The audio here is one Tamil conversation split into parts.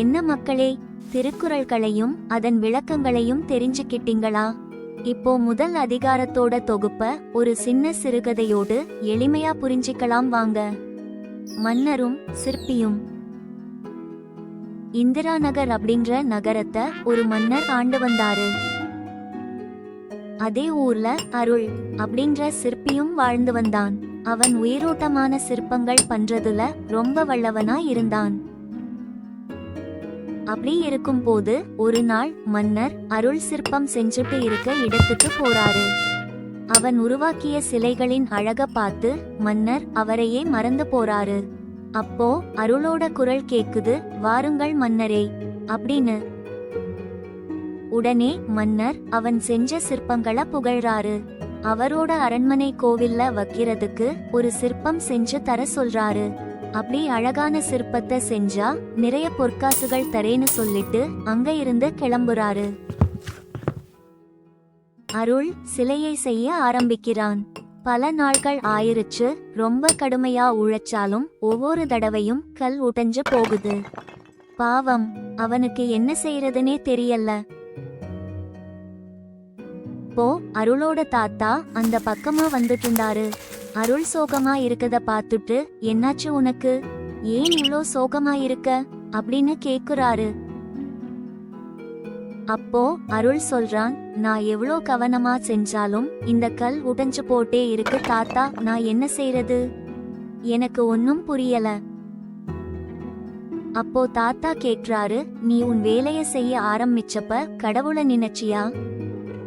என்ன மக்களே, திருக்குறள்களையும் அதன் விளக்கங்களையும் தெரிஞ்சுக்கிட்டீங்களா? இப்போ முதல் அதிகாரத்தோட தொகுப்ப ஒரு சின்ன சிறுகதையோடு எளிமையா புரிஞ்சிக்கலாம் வாங்க. மன்னரும் சிற்பியும். இந்திரா நகர் அப்படின்ற நகரத்தை ஒரு மன்னர் ஆண்டு வந்தாரு. அதே ஊர்ல அருள் அப்படின்ற சிற்பியும் வாழ்ந்து வந்தான். அவன் உயிரோட்டமான சிற்பங்கள் பண்றதுல ரொம்ப வல்லவனா இருந்தான். அப்படி இருக்கும் போது ஒரு நாள் மன்னர் அருள் சிற்பம் செஞ்சுட்டு இருக்க இடத்துக்கு போறாரு. அவன் உருவாக்கிய சிலைகளின் அழக பார்த்து மன்னர் அவரையே மறந்து போறாரு. அப்போ அருளோட குரல் கேக்குது, வாருங்கள் மன்னரே அப்படின்னு. உடனே மன்னர் அவன் செஞ்ச சிற்பங்களை புகழ்றாரு. அவரோட அரண்மனை கோவில்ல வைக்கிறதுக்கு ஒரு சிற்பம் செஞ்சு தர சொல்றாரு. அப்படி அழகான சிற்பத்தை செஞ்சா நிறைய பொற்காசுகள் தரேன்னு சொல்லிட்டு அங்க இருந்து கிளம்புறாரு. அருள் சிலையை செய்ய ஆரம்பிக்கிறான். பல நாட்கள் ஆயிருச்சு. ரொம்ப கடுமையா உழைச்சாலும் ஒவ்வொரு தடவையும் கல் உடைஞ்சு போகுது. பாவம், அவனுக்கு என்ன செய்யறதுனே தெரியல. இப்போ அருளோட தாத்தா அந்த பக்கமா வந்துட்டு இருந்தாரு. அருள் சோகமா இருக்கத பார்த்துட்டு, என்னாச்சு உனக்கு, ஏன் இவ்வளோ சோகமா இருக்க அப்படின்னு கேக்குறாரு. அப்போ அருள் சொல்றான், நான் எவ்வளோ கவனமா செஞ்சாலும் இந்த கல் உடைஞ்சு போட்டே இருக்கு தாத்தா, நான் என்ன செய்யறது, எனக்கு ஒன்னும் புரியல. அப்போ தாத்தா கேக்குறாரு, நீ உன் வேலைய செய்ய ஆரம்பிச்சப்ப கடவுளை நினைச்சியா,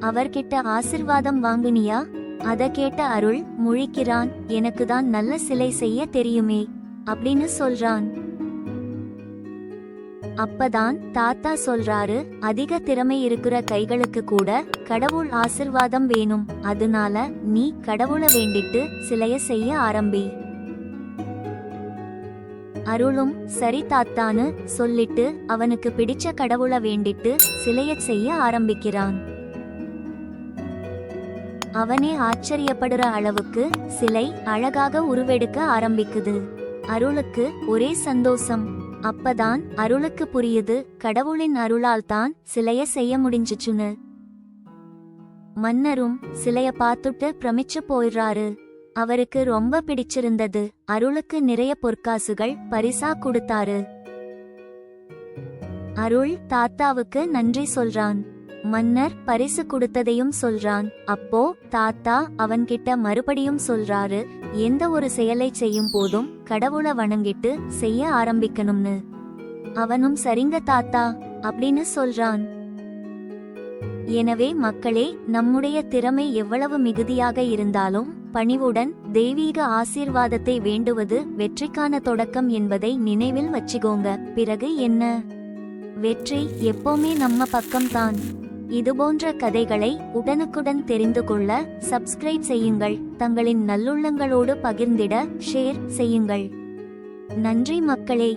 அவர்கிட்ட ஆசிர்வாதம் வாங்குனியா? அத கேட்ட அருள் முழிக்கிறான். எனக்கு தான் நல்ல சிலை செய்ய தெரியுமே அப்படின்னு சொல்றான். அப்பதான் தாத்தா சொல்றாரு, அதிக திறமை இருக்கிற கைகளுக்கு கூட கடவுள் ஆசிர்வாதம் வேணும். அதனால நீ கடவுளை வேண்டிட்டு சிலைய செய்ய ஆரம்பி. அருளும் சரி தாத்தான்னு சொல்லிட்டு அவனுக்கு பிடிச்ச கடவுளை வேண்டிட்டு சிலைய செய்ய ஆரம்பிக்கிறான். அவனே ஆச்சரியப்படுற அளவுக்கு சிலை அழகாக உருவெடுக்க ஆரம்பிக்குது. அருளுக்கு ஒரே சந்தோஷம். அப்பதான் அருளுக்கு புரியுது, கடவுளின் அருளால் தான் சிலைய செய்ய முடிஞ்சுச்சுன்னு. மன்னரும் சிலைய பார்த்துட்டு பிரமிச்சு போயிடுறாரு. அவருக்கு ரொம்ப பிடிச்சிருந்தது. அருளுக்கு நிறைய பொற்காசுகள் பரிசா கொடுத்தாரு. அருள் தாத்தாவுக்கு நன்றி சொல்றான். மன்னர் பரிசு கொடுத்ததையும் சொல்றான். அப்போ தாத்தா அவன்கிட்ட மறுபடியும் சொல்றாரு, எந்த ஒரு செயலை செய்யும் போதும் கடவுளை வணங்கிட்டு செய்ய ஆரம்பிக்கணும்னு. அவனும் சரிங்க தாத்தா அப்படின்னு சொல்றான். எனவே மக்களே, நம்முடைய திறமை எவ்வளவு மிகுதியாக இருந்தாலும் பணிவுடன் தெய்வீக ஆசீர்வாதத்தை வேண்டுவது வெற்றிக்கான தொடக்கம் என்பதை நினைவில் வச்சுக்கோங்க. பிறகு என்ன, வெற்றி எப்பவுமே நம்ம பக்கம்தான். இதுபோன்ற கதைகளை உடனுக்குடன் தெரிந்து கொள்ள சப்ஸ்கிரைப் செய்யுங்கள். தங்களின் நல்லுள்ளங்களோடு பகிர்ந்திட ஷேர் செய்யுங்கள். நன்றி மக்களே.